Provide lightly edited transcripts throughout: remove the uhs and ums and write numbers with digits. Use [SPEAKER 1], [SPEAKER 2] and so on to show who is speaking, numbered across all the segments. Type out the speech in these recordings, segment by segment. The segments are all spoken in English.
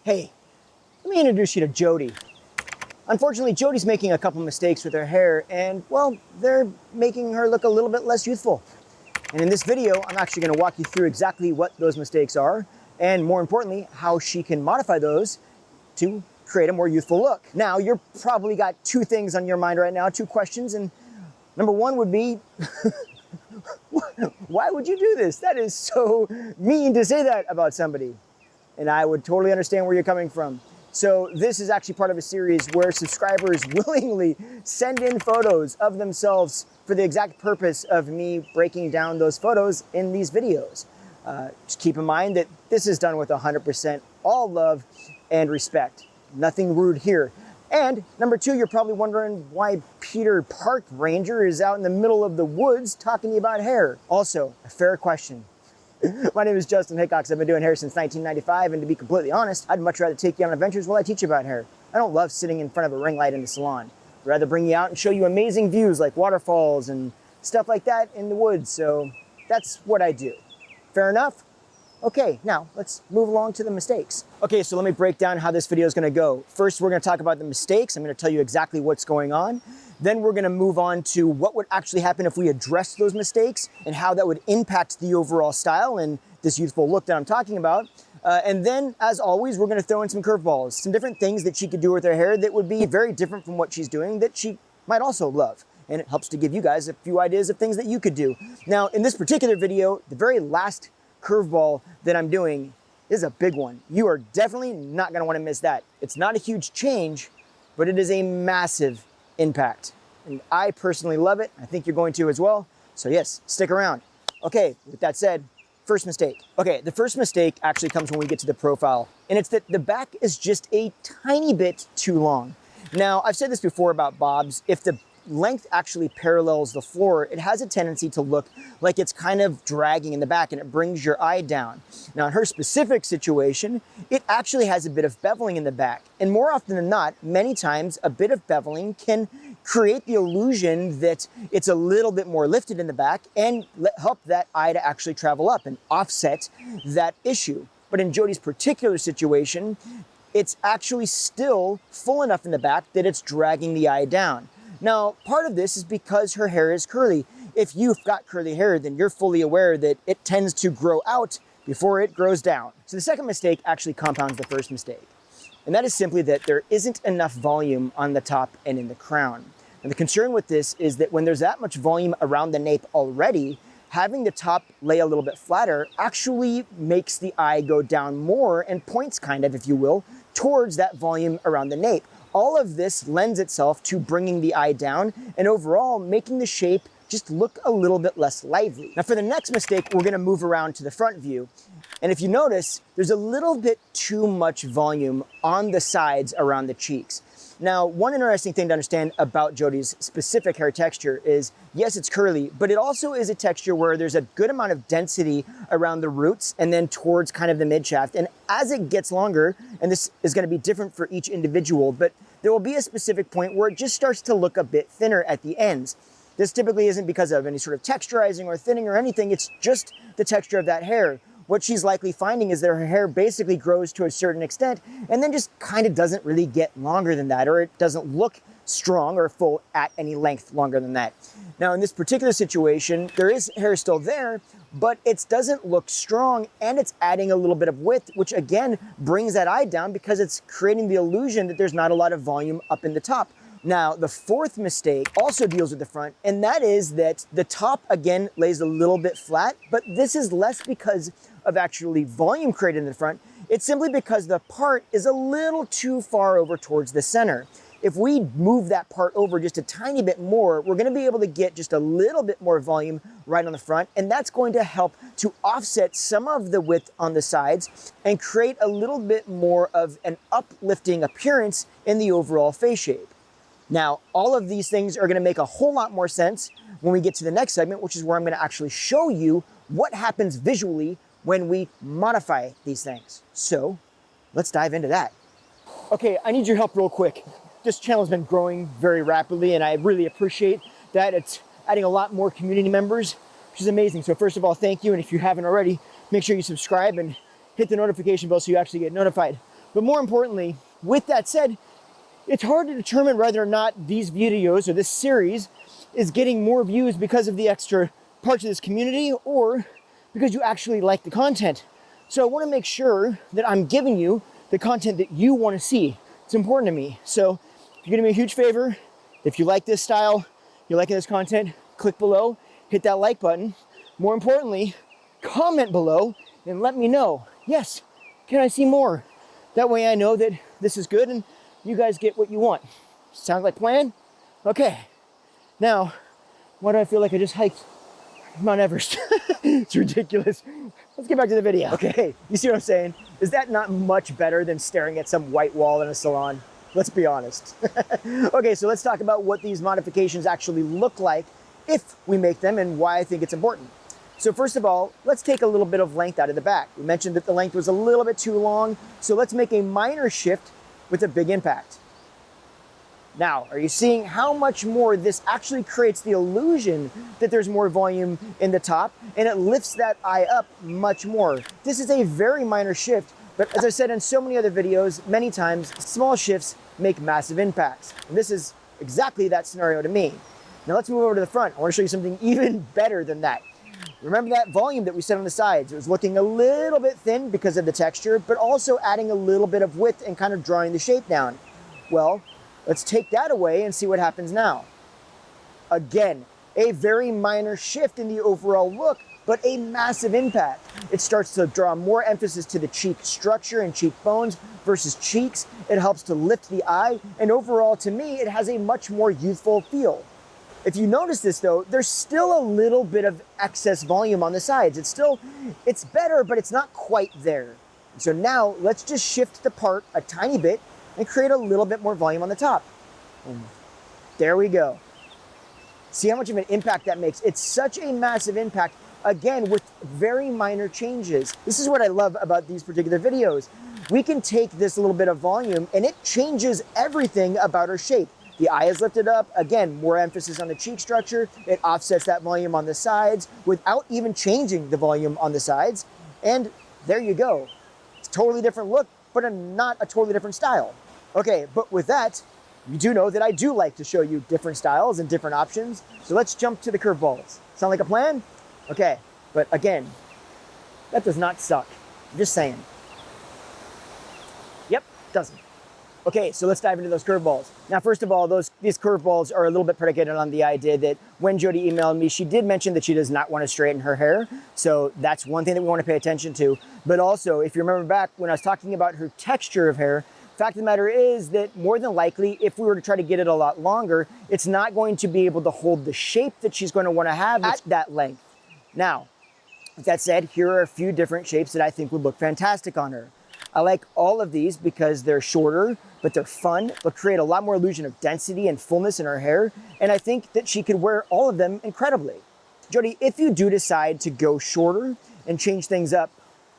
[SPEAKER 1] Hey, let me introduce you to Jody. Unfortunately, Jody's making a couple mistakes with her hair and, well, they're making her look a little bit less youthful. And in this video, I'm actually gonna walk you through exactly what those mistakes are and, more importantly, how she can modify those to create a more youthful look. Now, you're probably got two things on your mind right now, two questions, and number one would be, why would you do this? That is so mean to say that about somebody. And I would totally understand where you're coming from. So this is actually part of a series where subscribers willingly send in photos of themselves for the exact purpose of me breaking down those photos in these videos. Just keep in mind that this is done with 100% all love and respect. Nothing rude here. And number two, you're probably wondering why Peter Park Ranger is out in the middle of the woods talking to you about hair. Also, a fair question. My name is Justin Hickox. I've been doing hair since 1995, and to be completely honest, I'd much rather take you on adventures while I teach you about hair. I don't love sitting in front of a ring light in the salon. I'd rather bring you out and show you amazing views like waterfalls and stuff like that in the woods, so that's what I do. Fair enough? Okay, now let's move along to the mistakes. Okay, so let me break down how this video is gonna go. First, we're gonna talk about the mistakes. I'm gonna tell you exactly what's going on. Then we're gonna move on to what would actually happen if we address those mistakes and how that would impact the overall style and this youthful look that I'm talking about. And then, as always, we're gonna throw in some curveballs, some different things that she could do with her hair that would be very different from what she's doing that she might also love. And it helps to give you guys a few ideas of things that you could do. Now, in this particular video, the very last curveball that I'm doing is a big one. You are definitely not gonna wanna miss that. It's not a huge change, but it is a massive impact. And I personally love it. I think you're going to as well. So yes, stick around. Okay, with that said, first mistake. Okay, the first mistake actually comes when we get to the profile, and it's that the back is just a tiny bit too long. Now, I've said this before about bobs. If the length actually parallels the floor, it has a tendency to look like it's kind of dragging in the back and it brings your eye down. Now in her specific situation, it actually has a bit of beveling in the back. And more often than not, many times a bit of beveling can create the illusion that it's a little bit more lifted in the back and help that eye to actually travel up and offset that issue. But in Jody's particular situation, it's actually still full enough in the back that it's dragging the eye down. Now, part of this is because her hair is curly. If you've got curly hair, then you're fully aware that it tends to grow out before it grows down. So the second mistake actually compounds the first mistake. And that is simply that there isn't enough volume on the top and in the crown. And the concern with this is that when there's that much volume around the nape already, having the top lay a little bit flatter actually makes the eye go down more and points kind of, if you will, towards that volume around the nape. All of this lends itself to bringing the eye down and overall making the shape just look a little bit less lively. Now for the next mistake, we're gonna move around to the front view. And if you notice, there's a little bit too much volume on the sides around the cheeks. Now, one interesting thing to understand about Jody's specific hair texture is, yes, it's curly, but it also is a texture where there's a good amount of density around the roots and then towards kind of the mid shaft. And as it gets longer, and this is gonna be different for each individual, but there will be a specific point where it just starts to look a bit thinner at the ends. This typically isn't because of any sort of texturizing or thinning or anything, it's just the texture of that hair. What she's likely finding is that her hair basically grows to a certain extent and then just kind of doesn't really get longer than that, or it doesn't look strong or full at any length longer than that. Now in this particular situation, there is hair still there, but it doesn't look strong and it's adding a little bit of width, which again brings that eye down because it's creating the illusion that there's not a lot of volume up in the top. Now, the fourth mistake also deals with the front, and that is that the top, again, lays a little bit flat, but this is less because of actually volume created in the front. It's simply because the part is a little too far over towards the center. If we move that part over just a tiny bit more, we're gonna be able to get just a little bit more volume right on the front, and that's going to help to offset some of the width on the sides and create a little bit more of an uplifting appearance in the overall face shape. Now, all of these things are gonna make a whole lot more sense when we get to the next segment, which is where I'm gonna actually show you what happens visually when we modify these things. So let's dive into that. Okay, I need your help real quick. This channel has been growing very rapidly and I really appreciate that. It's adding a lot more community members, which is amazing. So first of all, thank you. And if you haven't already, make sure you subscribe and hit the notification bell so you actually get notified But more importantly, with that said, it's hard to determine whether or not these videos or this series is getting more views because of the extra parts of this community or because you actually like the content. So I want to make sure that I'm giving you the content that you want to see. It's important to me. So if you're gonna do me a huge favor, if you like this style, you're liking this content, click below, hit that like button. More importantly, comment below and let me know, yes, can I see more? That way I know that this is good and you guys get what you want. Sounds like plan? Okay. Now, why do I feel like I just hiked Mount Everest? It's ridiculous. Let's get back to the video. Okay, you see what I'm saying? Is that not much better than staring at some white wall in a salon? Let's be honest. Okay, so let's talk about what these modifications actually look like if we make them and why I think it's important. So first of all, let's take a little bit of length out of the back. We mentioned that the length was a little bit too long, so let's make a minor shift with a big impact. Now, are you seeing how much more this actually creates the illusion that there's more volume in the top and it lifts that eye up much more? This is a very minor shift, but as I said in so many other videos, many times, small shifts make massive impacts. And this is exactly that scenario to me. Now let's move over to the front. I want to show you something even better than that. Remember that volume that we set on the sides? It was looking a little bit thin because of the texture, but also adding a little bit of width and kind of drawing the shape down. Well, let's take that away and see what happens now. Again, a very minor shift in the overall look, but a massive impact. It starts to draw more emphasis to the cheek structure and cheekbones versus cheeks. It helps to lift the eye, and overall, to me, it has a much more youthful feel. If you notice this though, there's still a little bit of excess volume on the sides. It's better, but it's not quite there. So now let's just shift the part a tiny bit and create a little bit more volume on the top. And there we go. See how much of an impact that makes? It's such a massive impact, again, with very minor changes. This is what I love about these particular videos. We can take this little bit of volume and it changes everything about our shape. The eye is lifted up, again, more emphasis on the cheek structure. It offsets that volume on the sides without even changing the volume on the sides. And there you go. It's a totally different look, but not a totally different style. Okay, but with that, you do know that I do like to show you different styles and different options. So let's jump to the curveballs. Sound like a plan? Okay, but again, that does not suck. I'm just saying. Yep, doesn't. Okay, so let's dive into those curveballs. Now, first of all, these curveballs are a little bit predicated on the idea that when Jody emailed me, she did mention that she does not want to straighten her hair. So that's one thing that we want to pay attention to. But also, if you remember back when I was talking about her texture of hair, fact of the matter is that more than likely, if we were to try to get it a lot longer, it's not going to be able to hold the shape that she's going to want to have at that length. Now, with that said, here are a few different shapes that I think would look fantastic on her. I like all of these because they're shorter, but they're fun. They'll create a lot more illusion of density and fullness in her hair. And I think that she could wear all of them incredibly. Jody, if you do decide to go shorter and change things up,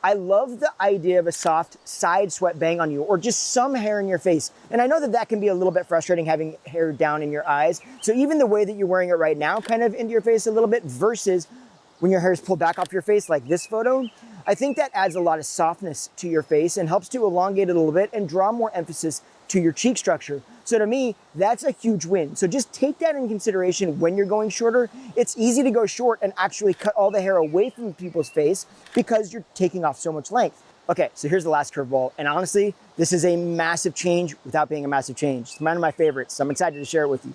[SPEAKER 1] I love the idea of a soft side swept bang on you or just some hair in your face. And I know that that can be a little bit frustrating having hair down in your eyes. So even the way that you're wearing it right now, kind of into your face a little bit versus when your hair is pulled back off your face like this photo, I think that adds a lot of softness to your face and helps to elongate it a little bit and draw more emphasis to your cheek structure. So to me, that's a huge win. So just take that in consideration when you're going shorter. It's easy to go short and actually cut all the hair away from people's face because you're taking off so much length. Okay, so here's the last curveball. And honestly, this is a massive change without being a massive change. It's one of my favorites, so I'm excited to share it with you.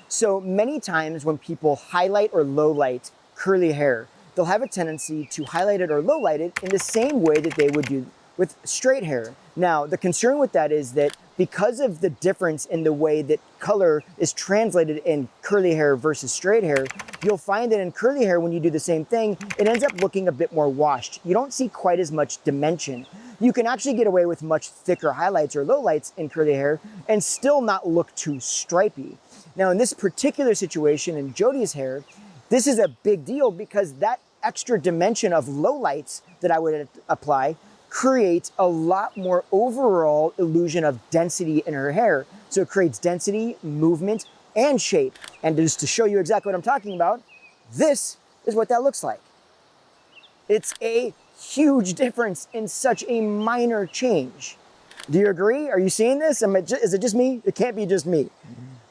[SPEAKER 1] So many times when people highlight or low light curly hair, they'll have a tendency to highlight it or low light it in the same way that they would do with straight hair. Now, the concern with that is that because of the difference in the way that color is translated in curly hair versus straight hair, you'll find that in curly hair, when you do the same thing, it ends up looking a bit more washed. You don't see quite as much dimension. You can actually get away with much thicker highlights or lowlights in curly hair and still not look too stripy. Now, in this particular situation in Jody's hair, this is a big deal because that extra dimension of lowlights that I would apply creates a lot more overall illusion of density in her hair. So it creates density, movement, and shape. And just to show you exactly what I'm talking about, this is what that looks like. It's a huge difference in such a minor change. Do you agree? Are you seeing this? Is it just me? It can't be just me.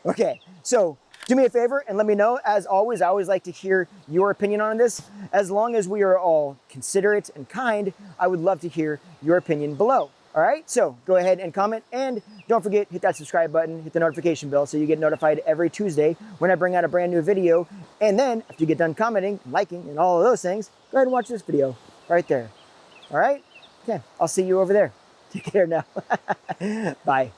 [SPEAKER 1] Okay, so do me a favor and let me know. As always, I always like to hear your opinion on this. As long as we are all considerate and kind, I would love to hear your opinion below. All right, so go ahead and comment, and don't forget, hit that subscribe button, hit the notification bell so you get notified every Tuesday when I bring out a brand new video. And then after you get done commenting, liking, and all of those things, go ahead and watch this video right there. All right? Okay, I'll see you over there. Take care now. Bye.